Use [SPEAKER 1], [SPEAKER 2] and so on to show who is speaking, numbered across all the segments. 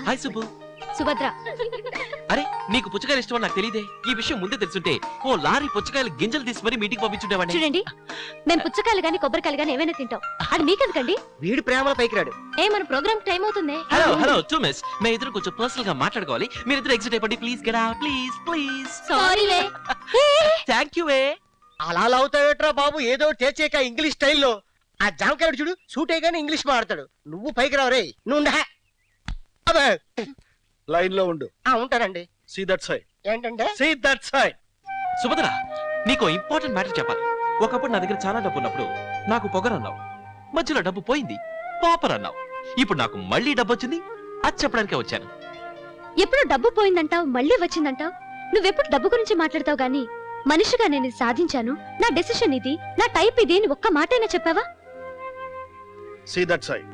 [SPEAKER 1] Hi Subbu.
[SPEAKER 2] Subhadra.
[SPEAKER 1] అరే నీకు పుచ్చకాయలు ఇష్టం నాకు తెలియదే. ఈ విషయం ముందే తెలుసుంటే ఓ లారీ పుచ్చకాయలు గింజలు తీసి మరి మీటింగ్ పంపించుండేవాడిని.
[SPEAKER 2] చూడండి, మేము పుచ్చకాయలు గానీ కొబ్బరికాయలు గానీ ఏమైనా తింటాం. అది మీకెందుకండి?
[SPEAKER 3] వీడి ప్రేమల పైకి రాడు.
[SPEAKER 2] మన ప్రోగ్రామ్ టైం అవుతుంది.
[SPEAKER 1] హలో హలో టూ మిస్, మేము ఇద్దరు కొంచెం పర్సనల్ గా మాట్లాడుకోవాలి. మీరు ఇద్దరు ఎగ్జిట్ అయిపోండి please. Get out please please.
[SPEAKER 2] Sorry వే.
[SPEAKER 1] థ్యాంక్ యూ వే.
[SPEAKER 3] అలా లావుతావేట్రా బాబు, ఏదో చేచేక ఇంగ్లీష్ స్టైల్లో. ఆ జామకాయడు చూడు, సూట్ అయ్యగానే ఇంగ్లీష్ మాట్లాడతాడు. నువ్వు పైకి రావు రే. నువ్వు అదే
[SPEAKER 4] లైన్ లో ఉండు.
[SPEAKER 3] ఉంటానండి.
[SPEAKER 4] See that side.
[SPEAKER 3] ఏంటంటే
[SPEAKER 4] సీ దట్ సైడ్.
[SPEAKER 1] సుభద్ర, నీకు ఇంపార్టెంట్ మ్యాటర్ చెప్పాలి. ఒకప్పుడు నా దగ్గర చాలా డబ్బు ఉన్నప్పుడు నాకు పొగరన్నావు, మధ్యలో డబ్బు పోయింది పాపర్ అన్నావు. ఇప్పుడు నాకు మళ్ళీ డబ్బు వచ్చింది, అది చెప్పడానికే వచ్చాను.
[SPEAKER 2] ఎప్పుడు డబ్బు పోయిందంటావు, మళ్ళీ వచ్చిందంటావు. నువ్వెప్పుడు డబ్బు గురించి మాట్లాడతావు గానీ మనిషిగా నేను ఇది సాధించాను, నా డెసిషన్ ఇది, నా టైప్ ఇది అని ఒక్క మాటైనా చెప్పావా?
[SPEAKER 4] See that side.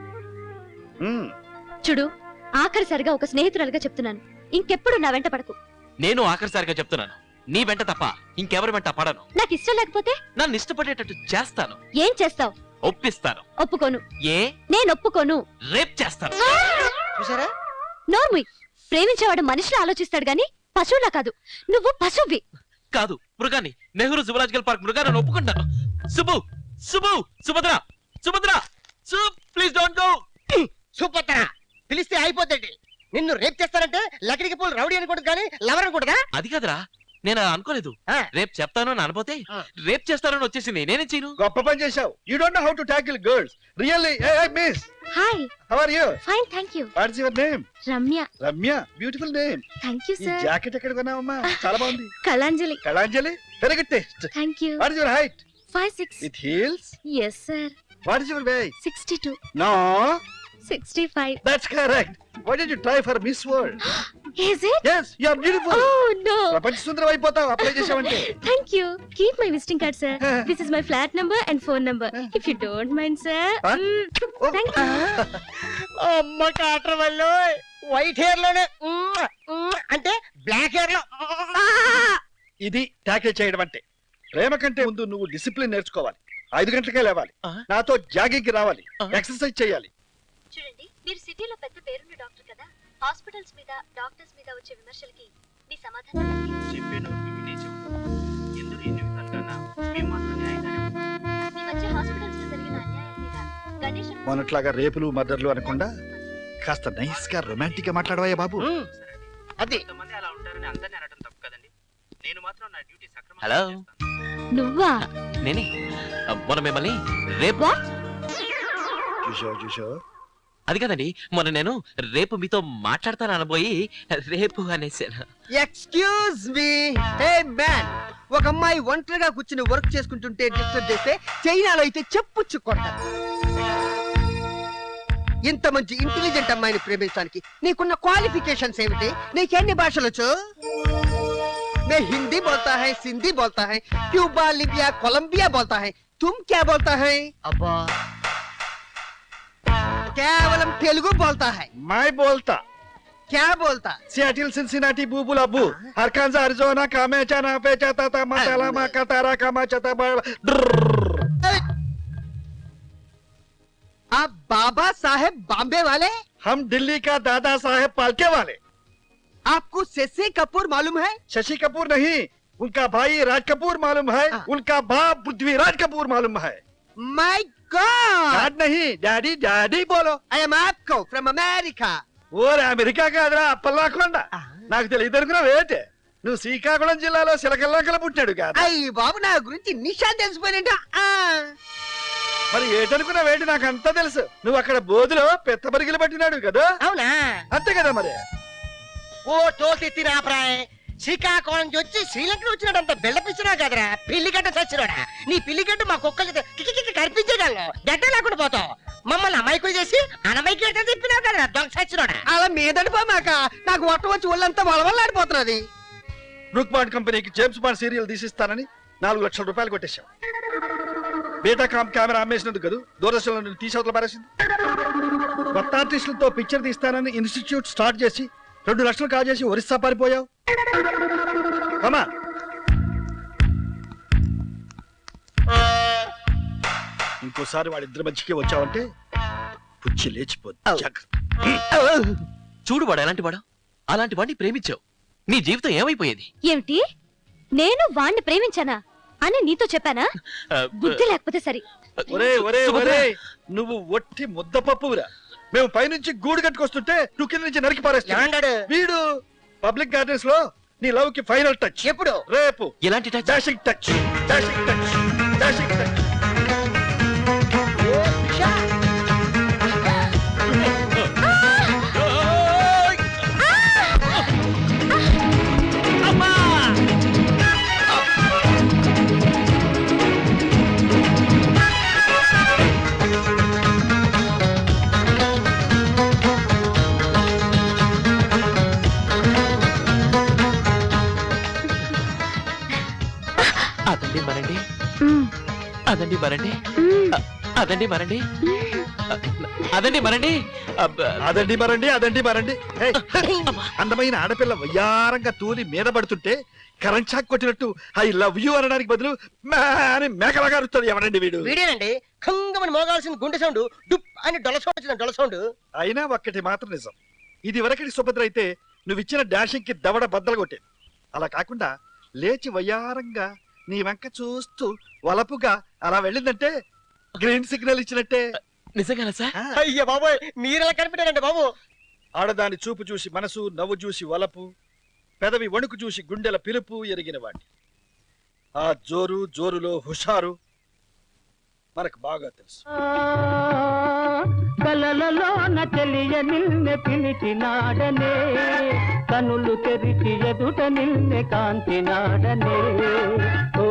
[SPEAKER 2] చూడు, ఆఖరిసారిగా ఒక స్నేహితురాలుగా చెప్తున్నాను, ఇంకెప్పుడు నా వెంట పడకు.
[SPEAKER 1] నేను ఆఖరిసారిగా చెప్తున్నాను, నీ వెంట తప్ప ఇంకెవరి వెంట పడను.
[SPEAKER 2] నాకు ఇష్టం లేకపోతే
[SPEAKER 1] నన్ను ఇష్టపడేటట్టు చేస్తాను.
[SPEAKER 2] ఏం చేస్తావు?
[SPEAKER 1] ఒప్పిస్తాను.
[SPEAKER 2] ఒప్పుకోను.
[SPEAKER 1] ఏ?
[SPEAKER 2] నేను ఒప్పుకోను.
[SPEAKER 1] రేప్ చేస్తాను.
[SPEAKER 3] చూసారా?
[SPEAKER 2] నోర్ముయ్. ప్రేమించేవాడు మనిషిలో ఆలోచిస్తాడు గాని పశువులా కాదు. నువ్వు పశువువి.
[SPEAKER 1] కాదు, మృగాన్ని. నెహ్రూ జువలాజికల్ పార్క్ మృగాన్ని ఒప్పుకుంటాను. Subbu Subbu Subhadra Subhadra please don't go.
[SPEAKER 3] Supatra పిలిస్తే అయిపోద్దండి. నిన్ను రేప్ చేస్తానంటే లకడికి పూలు రౌడీ అనుకోడు కానీ లవర్ అనుకుంటదా?
[SPEAKER 1] అది కాదురా, నేను అలా అనుకోలేదు.
[SPEAKER 3] ఆ.
[SPEAKER 1] రేపు చెప్తాను అని అనపోతే రేప్ చేస్తానని వచ్చేసింది. నేనేం చేయను?
[SPEAKER 4] గొప్ప పని చేశావు. You don't know how to tackle girls really. hey miss,
[SPEAKER 2] hi.
[SPEAKER 4] how are you?
[SPEAKER 2] Fine, thank you.
[SPEAKER 4] What's your name?
[SPEAKER 2] Ramya.
[SPEAKER 4] Ramya. Beautiful name.
[SPEAKER 2] Thank you
[SPEAKER 4] ఈ
[SPEAKER 2] సార్.
[SPEAKER 4] జాకెట్ ఎక్కడ కొన్నావమ్మా? చాలా బాగుంది.
[SPEAKER 2] Kalanjali.
[SPEAKER 4] Kalanjali. Very good taste.
[SPEAKER 2] Thank you.
[SPEAKER 4] What is your height?
[SPEAKER 2] 5'6".
[SPEAKER 4] With heels?
[SPEAKER 2] Yes sir.
[SPEAKER 4] What is your weight?
[SPEAKER 2] 62.
[SPEAKER 4] No,
[SPEAKER 2] 65.
[SPEAKER 4] that's correct. Why did you try for Miss World?
[SPEAKER 2] Is it?
[SPEAKER 4] Yes, you are beautiful.
[SPEAKER 2] Oh no.
[SPEAKER 4] ప్రపంచ సుందరం అయిపోతావు apply చేసావంటే.
[SPEAKER 2] Thank you. Keep my visiting card, sir. This is my flat number and phone number. If you don't mind, sir.
[SPEAKER 4] Huh?
[SPEAKER 2] Thank you.
[SPEAKER 3] అమ్మ కాటర్ వల్ల white hair లోనే అంటే black hair లో
[SPEAKER 4] ఇది tackle చేయడం అంటే. ప్రేమ కంటే ముందు నువ్వు డిసిప్లిన్ నేర్చుకోవాలి. 5 గంటలకే లేవాలి. నాతో జాగింగ్ కి రావాలి. ఎక్సర్సైజ్ చేయాలి.
[SPEAKER 2] చూడండి, మీరు సిటీలో పెద్ద పేరున్న డాక్టర్ కదా. హాస్పిటల్స్ మీద, డాక్టర్స్ మీద వచ్చే విమర్శలకి మీ సమాధానం ఏంటి? ఈ మధ్య హాస్పిటల్స్ లో జరిగిన అన్యాయం మీద గణేష్
[SPEAKER 4] మొన్నట్లాగా రేపులు మర్డర్లు అనకుండా కాస్త నైస్ గా రొమాంటిక్ గా మాట్లాడవయ్యా బాబు.
[SPEAKER 3] అది
[SPEAKER 1] హలో,
[SPEAKER 2] నువ్వా?
[SPEAKER 1] నేనే. మొన్న మిమ్మల్ని రేపు
[SPEAKER 4] చూసో
[SPEAKER 1] అది కదండి, మొన్న నేను రేపు మీతో మాట్లాడతాను అనబోయి రేపు అనేసాను.
[SPEAKER 3] Excuse me. హే మ్యాన్, ఒక అమ్మాయి ఒంటరిగా కూర్చుని వర్క్ చేసుకుంటుంటే డిస్టర్బ్ చేస్తే చైనాలో అయితే చెప్పుచ్చు కొడతారు. ఇంత మంచి ఇంటెలిజెంట్ అమ్మాయిని ప్రేమించడానికి నీకున్న క్వాలిఫికేషన్స్ ఏమిటి? నీకెన్ని భాషలొచ్చు? मैं हिंदी बोलता है, सिंधी बोलता है, क्यूबा, लीबिया, कोलंबिया बोलता है. तुम क्या बोलता है? अब्बा केवलम तेलुगु बोलता है.
[SPEAKER 4] मैं बोलता.
[SPEAKER 3] क्या बोलता?
[SPEAKER 4] सियाटिल, सिनसिनाटी, बूबुल अब्बू, अरकान्सा, अरिज़ोना, कामेचा, नापेचा, ताता, मताला, माकातारा, कामाचता,
[SPEAKER 3] आप बाबा साहेब बॉम्बे वाले?
[SPEAKER 4] हम दिल्ली का दादा साहेब पालके वाले.
[SPEAKER 3] आपको शशि कपूर मालूम है?
[SPEAKER 4] शशि कपूर नहीं, उनका भाई राज कपूर मालूम है. उनका बाप पृथ्वीराज कपूर मालूम है.
[SPEAKER 3] My God!
[SPEAKER 4] डैड नहीं, डैडी डैडी बोलो.
[SPEAKER 3] I am आपको from America.
[SPEAKER 4] ఓరే అమెరికా కాదురా అప్పల్లాకొండ. నాకు తెలియదు అనుకున్నావేంటి? నువ్వు శ్రీకాకుళం జిల్లాలో సిలకల్లంకల పుట్టాడు కాదు.
[SPEAKER 3] అయ్యి బాబు, నా గురించి నిషా తెలిసిపోయినట్టు.
[SPEAKER 4] మరి ఏటనుకున్నావేంటి? నాకు అంతా తెలుసు. నువ్వు అక్కడ బోధులో పెద్ద బరిగిలు పట్టినాడు కదా.
[SPEAKER 3] అవునా?
[SPEAKER 4] అంతే కదా మరి.
[SPEAKER 3] ఓ తోసి తిరాపరాయ్, శ్రీకాకుళం నుంచి వచ్చి శ్రీలంక వచ్చినాడంత బెల్లపిచ్చినా కదరా పిల్లిగడ్డ చచ్చినాడా. నీ పిల్లిగడ్డ మా కుక్కలకి కికి కనిపించగలను. గడ్డ లేకుండా పోతావు. మమ్మల్ని అమాయకులు చేసి అనమైకి గడ్డ చెప్పినావు కదరా దొంగ చచ్చినాడా. అలా మీదడిపోమాక నాకు ఒట్ట వచ్చి ఒళ్ళంతా వలవల్లాడిపోతున్నది.
[SPEAKER 4] బ్రూక్ బాండ్ కంపెనీకి జేమ్స్ బాండ్ సీరియల్ తీసిస్తానని 4 లక్షల రూపాయలు కొట్టేశాం. బేటా కామ్ కెమెరా అమ్మేసినందుకు కదా దూరదర్శన్లో నుండి తీసవతల పారేసింది. కొత్త ఆర్టిస్టులతో పిక్చర్ తీస్తానని ఇన్స్టిట్యూట్ స్టార్ట్ చేసి 2 లక్షలు కాజేసి ఒరిస్సా పారిపోయావు. ఇంకోసారి వాళ్ళిద్దరి మధ్యకి వచ్చావంటే పుచ్చి లేచిపోద్ది.
[SPEAKER 1] చూడు వాడు ఎలాంటి వాడు. అలాంటి వాడిని ప్రేమించావు, నీ జీవితం ఏమైపోయేది?
[SPEAKER 2] ఏమిటి, నేను వాణ్ణి ప్రేమించానా అని నీతో చెప్పానా? బుద్ధి లేకపోతే సరి.
[SPEAKER 4] ఒరే ఒరే
[SPEAKER 1] సుభద్ర.
[SPEAKER 4] ఒరే నువ్వు ఒట్టి ముద్దపప్పురా. మేము పైనుంచి గూడు కట్టుకొస్తుంటే నువ్వు కింద నుంచి నరికి పారేస్తా.
[SPEAKER 3] ఏమంటాడు
[SPEAKER 4] వీడు పబ్లిక్ గార్డెన్స్ లో నీ లవ్ కి ఫైనల్ టచ్
[SPEAKER 3] ఎప్పుడు?
[SPEAKER 4] రేపు.
[SPEAKER 1] ఎలాంటి touch?
[SPEAKER 4] Dashing touch, dashing touch, dashing touch.
[SPEAKER 1] అదండి మరండి,
[SPEAKER 2] మ్మ్.
[SPEAKER 1] అదండి మరండి,
[SPEAKER 2] మ్మ్.
[SPEAKER 1] అదండి మరండి, అదండి మరండి.
[SPEAKER 4] అదండి మరండి, అదండి మరండి. హే, అందమైన ఆడపిల్ల వయ్యారంగా తూలి మీద పడుతుంటే కరెంట్ షాక్ కొట్టినట్టు ఐ లవ్ యూ అనడానికి బదులు మ్యా అని మేకలాగా అరుస్తాడు ఎవరండి వీడు?
[SPEAKER 3] వీడేనండి కంగమని మోగాల్సిన గుండె సౌండ్ డుప్ అని డొల సౌండ్ వచ్చిన డొల సౌండ్.
[SPEAKER 4] అయినా ఒక్కటి మాత్రం నిజం, ఇది వరకటి సుభద్ర అయితే నువ్వు ఇచ్చిన డాషింగ్ కి దవడ బద్దలు కొట్టే. అలా కాకుండా లేచి వయ్యారంగా నీ వంక చూస్తూ వలపుగా అలా వెళ్ళిందంటే గ్రీన్ సిగ్నల్ ఇచ్చినట్టే.
[SPEAKER 1] నిజంగానా సార్?
[SPEAKER 4] ఆ,
[SPEAKER 3] అయ్య బాబోయ్, మీరెలా కనిపెట్టారండి బాబు?
[SPEAKER 4] ఆడదాని చూపు చూసి మనసు, నవ్వు చూసి వలపు, పెదవి వణుకు చూసి గుండెల పిలుపు ఎరిగిన వాణ్ణి. ఆ జోరు జోరులో హుషారు మనకు బాగా తెలుసు.
[SPEAKER 5] కలలలోన తెలియ నిన్నే పిలిచినాడనే, కనులు తెరిచి ఎదుట నిన్నే కాంతినాడనే. ఓ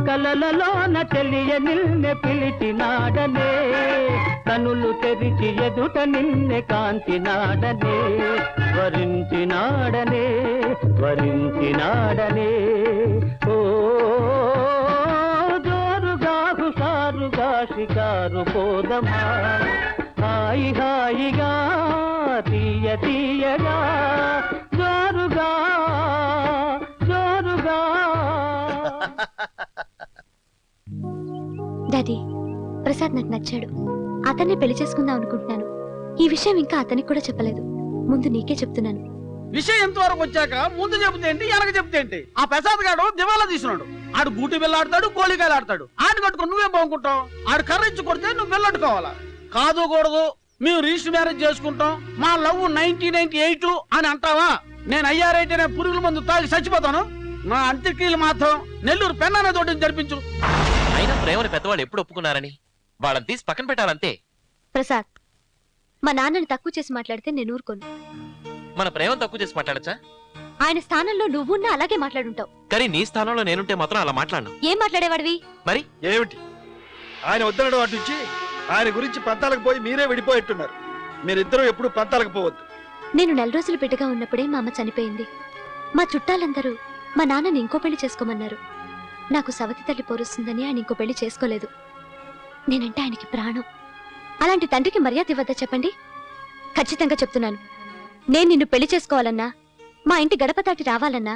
[SPEAKER 5] కలలలోన తెలియ నిన్నే పిలిచినాడనే, కనులు తెరిచి ఎదుట నిన్నే కాంతినాడనే. వరించినాడనే, వరించినాడనే. ఓ హుషారుగా షికారు పోదమా, హాయి హాయిగా తీయ తీయగా, జోరుగా జోరుగా.
[SPEAKER 2] డాడీ, ప్రసాద్ నాకు నచ్చాడు. అతన్ని పెళ్లి చేసుకుందాం అనుకుంటున్నాను. ఈ విషయం ఇంకా అతనికి కూడా చెప్పలేదు. ముందు నీకే చెప్తున్నాను.
[SPEAKER 6] విషయం ఎంతవరకు వచ్చాక ముందు చెబితే ఏంటి, వెనక చెబితే ఏంటి? ఆ ప్రసాద్ గాడు దివాలా తీసినాడు. ఆడు గూటి బిల్లాడతాడు, కోలికాయలు ఆడతాడు. ఆడు కట్టుకుని నువ్వే బాగుంటావు. ఆడు కర్రించి కొడితే నువ్వు వెళ్ళట్టుకోవాలా? కాదు కూడదు, మేము రిజిస్టర్ మ్యారేజ్ చేసుకుంటాం, మా లవ్ 1998 అని అంటావా? నేను అయ్యారైతేనే పురుగుల మందు తాగి చచ్చిపోతాను. నా అంత్యక్రియలు మాత్రం నెల్లూరు పెన్నాన తోటి జరిపించు.
[SPEAKER 1] అయినా ప్రేమని పెద్దవాళ్ళు ఎప్పుడు ఒప్పుకున్నారని వాళ్ళని తీసి పక్కన పెట్టాలంతే.
[SPEAKER 2] ప్రసాద్, మా నాన్నని తక్కువ చేసి మాట్లాడితే నేను ఊరుకోను.
[SPEAKER 1] మన ప్రేమను తక్కువ చేసి మాట్లాడచ్చా?
[SPEAKER 2] ఆయన స్థానంలో నువ్వున్నా అలాగే మాట్లాడుంటావు.
[SPEAKER 1] కానీ నీ స్థానంలో నేనుంటే మాత్రం అలా మాట్లాడను.
[SPEAKER 2] ఏం మాట్లాడేవాడివి?
[SPEAKER 1] మరి
[SPEAKER 4] ఏమిటి ఆయన వద్దనడం అటుంచి ఆయన గురించి పంతాలకు పోయి మీరే విడిపోయేట్టున్నారు. మీరిద్దరూ ఎప్పుడు పంతాలకు పోవద్దు.
[SPEAKER 2] నేను 4 రోజులు బిడ్డగా ఉన్నప్పుడే మా అమ్మ చనిపోయింది. మా చుట్టాలందరూ మా నాన్నని ఇంకో పెళ్లి చేసుకోమన్నారు. నాకు సవతి తల్లి పోరుస్తుందని ఆయన ఇంకో పెళ్లి చేసుకోలేదు. నేనంటే ఆయనకి ప్రాణం. అలాంటి తండ్రికి మర్యాద ఇవ్వద్దా చెప్పండి? ఖచ్చితంగా చెప్తున్నాను. నేను నిన్ను పెళ్లి చేసుకోవాలన్నా, మా ఇంటి గడప దాటి రావాలన్నా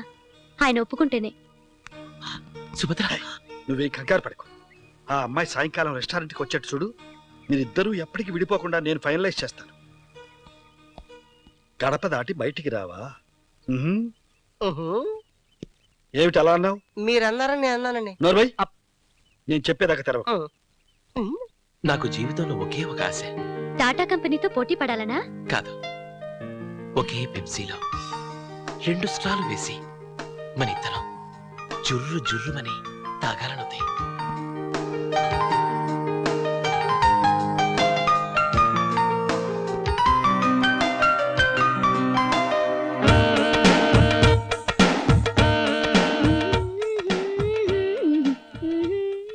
[SPEAKER 2] ఆయన ఒప్పుకుంటేనే.
[SPEAKER 1] సుభద్ర,
[SPEAKER 4] నువ్వే కంగారు పడకు. ఆ అమ్మాయి సాయంకాలం రెస్టారెంట్కి వచ్చేట్టు చూడు. మీరిద్దరూ ఎప్పటికి విడిపోకుండా నేను ఫైనలైజ్ చేస్తాను. గడప దాటి బయటికి రావా? ఏమిటి అలా అన్నావు?
[SPEAKER 3] మీరన్నారని నేను అన్నానండి.
[SPEAKER 4] నోర్వై, నేను చెప్పేదాకా తెరవ.
[SPEAKER 1] నాకు జీవితంలో ఒకే ఒక ఆశ.
[SPEAKER 2] టాటా కంపెనీతో పోటీ పడాలనా?
[SPEAKER 1] కాదు, ఒకే పెప్సీలో 2 స్ట్రాలు వేసి మన ఇద్దరం జుర్రు జుర్రుమని తాగాలనుంది.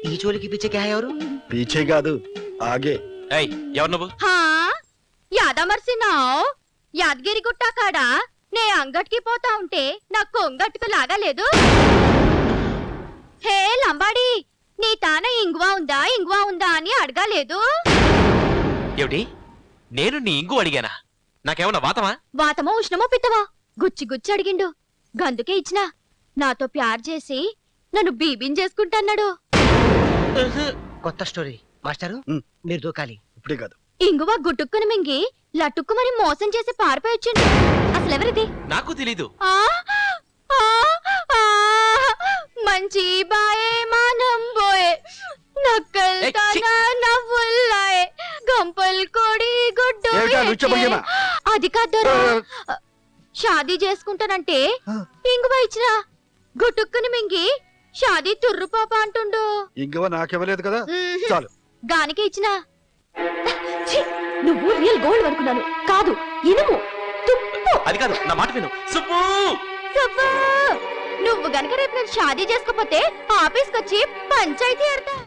[SPEAKER 3] ఈ చోలికి పిచ్చకి ఎవరు?
[SPEAKER 4] పీచే కాదు, ఆగే.
[SPEAKER 1] ఏయ్, ఎవరు నువ్వు?
[SPEAKER 2] యాదమర్సినావ్, యాదగిరి గుట్ట కాడా నే అంగట్కి పోతా ఉంటే నాకు కొంగట్టుకు లాగలేదు. హే లంబాడి, నీ తాన ఇంగువా ఉందా అని అడగలేదు.
[SPEAKER 1] ఏమిటి, నేను నీ ఇంగు అడిగానా? నాకేమన్నా వాతమా?
[SPEAKER 2] వాతమో ఉష్ణమో పిత్తమో గుచ్చి గుచ్చి అడిగిండు. గందుకే ఇచ్చినా. నాతో ప్యార్ చేసి నన్ను బీబీన్ చేసుకుంటాన్నాడు.
[SPEAKER 3] కొత్త స్టోరీ మాస్టారు.
[SPEAKER 4] ఉమ్.
[SPEAKER 3] మీరు దూకాలి.
[SPEAKER 4] ఇప్పుడే కాదు,
[SPEAKER 2] ఇంగువ గుట్టుక్కుని మింగి లట్టుక్కుమని మోసం చేసి పారిపోయి వచ్చిండు. అసలు ఎవరిది?
[SPEAKER 1] నాకు తెలీదు.
[SPEAKER 2] ఆ ఆ ఆ మంచి బాయే మానం పోయే నక్కల్
[SPEAKER 1] ఏయ్, ఛీ!
[SPEAKER 2] నవ్వుల్లాయే గంపల్ కోడి గుడ్డు
[SPEAKER 4] ఏమిటా లుచ్చబయ్యమా?
[SPEAKER 2] అది కాదు షాదీ చేసుకుంటానంటే ఇంగువ ఇచ్చిన గుట్టుక్కుని మింగి షాదీ తుర్రు పాప అంటుండు.
[SPEAKER 4] ఇంకవ నాకివ్వలేదు కదా, చాలు.
[SPEAKER 2] గానికి ఇచ్చిన నువ్వు రియల్ గోల్డ్ అనుకున్నాను, కాదు ఇనుము తుప్పు.
[SPEAKER 1] అది కాదు, నా మాట విను. సుబ్బు
[SPEAKER 2] సుబ్బు, నువ్వు గనక రేపు నేను షాదీ చేసుకోపోతే ఆఫీస్కి వచ్చి పంచాయతీ ఆడతా.